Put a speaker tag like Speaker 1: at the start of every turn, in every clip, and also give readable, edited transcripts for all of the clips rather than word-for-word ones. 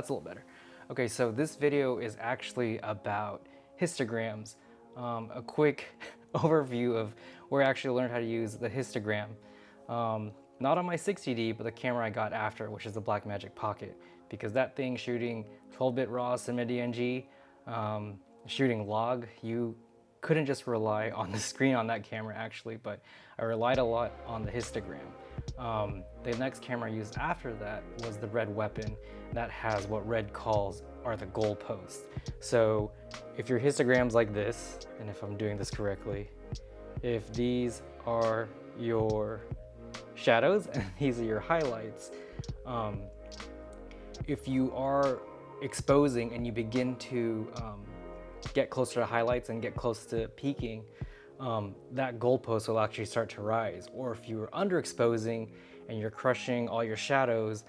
Speaker 1: that's a little better. Okay, so this video is actually about histograms. A quick overview of where I actually learned how to use the histogram. Not on my 60D, but the camera I got after, which is the Blackmagic Pocket, because that thing shooting 12-bit RAW, semi-DNG, shooting log, you couldn't just rely on the screen on that camera actually, but I relied a lot on the histogram. The next camera I used after that was the Red Weapon that has what Red calls are the goalposts. So if your histogram's like this, and if I'm doing this correctly, if these are your shadows and these are your highlights, if you are exposing and you begin to get closer to highlights and get close to peaking, that goalpost will actually start to rise. Or if you are underexposing and you're crushing all your shadows,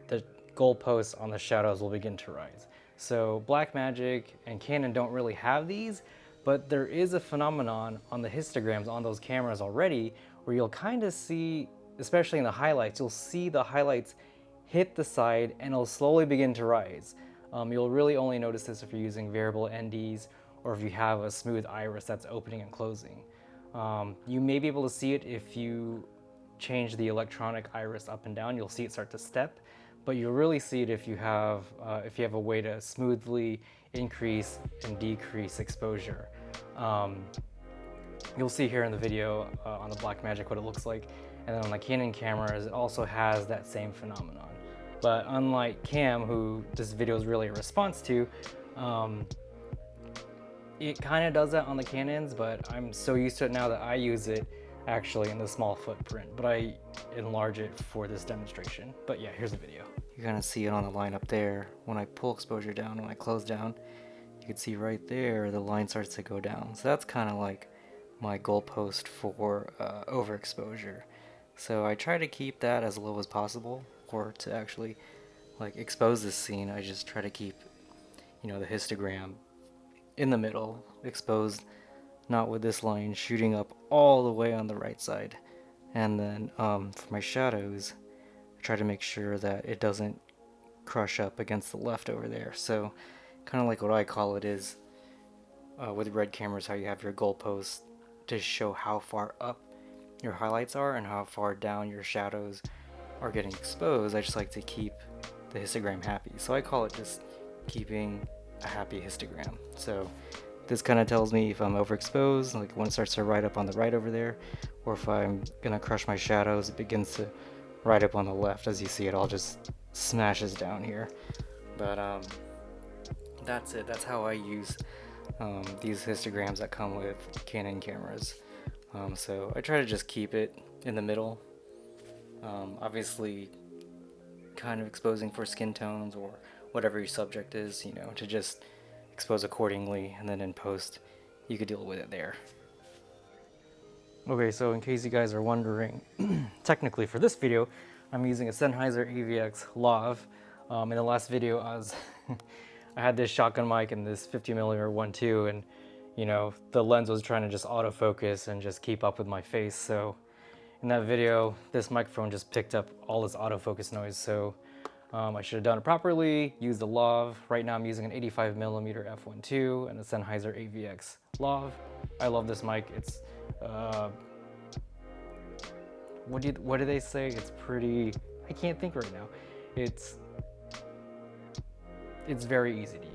Speaker 1: the goalposts on the shadows will begin to rise. So Blackmagic and Canon don't really have these, but there is a phenomenon on the histograms on those cameras already where you'll kind of see, especially in the highlights, you'll see the highlights hit the side and it'll slowly begin to rise. You'll really only notice this if you're using variable NDs or if you have a smooth iris that's opening and closing. You may be able to see it if you change the electronic iris up and down. You'll see it start to step, but you'll really see it if you have a way to smoothly increase and decrease exposure. You'll see here in the video on the Blackmagic what it looks like, and then on the Canon cameras it also has that same phenomenon. But unlike Cam, who this video is really a response to, it kind of does that on the Canons, but I'm so used to it now that I use it actually in the small footprint, but I enlarge it for this demonstration. But yeah, here's the video. You're gonna see it on the line up there. When I pull exposure down, when I close down, you can see right there the line starts to go down. So that's kind of like my goalpost for overexposure. So I try to keep that as low as possible, or to actually like expose this scene, I just try to keep, you know, the histogram in the middle, exposed, not with this line shooting up all the way on the right side. And then for my shadows, I try to make sure that it doesn't crush up against the left over there. So kind of like what I call it is with red cameras, how you have your goalposts to show how far up your highlights are and how far down your shadows are getting exposed. I just like to keep the histogram happy. So I call it just keeping a happy histogram. So this kind of tells me if I'm overexposed, like when it starts to ride up on the right over there, or if I'm gonna crush my shadows, it begins to ride up on the left. As you see, it all just smashes down here. But that's it. That's how I use these histograms that come with Canon cameras. So I try to just keep it in the middle. Obviously kind of exposing for skin tones or whatever your subject is, you know, to just expose accordingly, and then in post you could deal with it there. Okay, so in case you guys are wondering, technically for this video I'm using a Sennheiser AVX Lav. In the last video I had this shotgun mic and this 50mm 1.2, and you know, the lens was trying to just autofocus and just keep up with my face. So in that video, this microphone just picked up all this autofocus noise. So I should have done it properly, used the Lav. Right now I'm using an 85mm f1.2 and a Sennheiser AVX Lav. I love this mic. It's, what do they say? It's pretty, I can't think right now. It's very easy to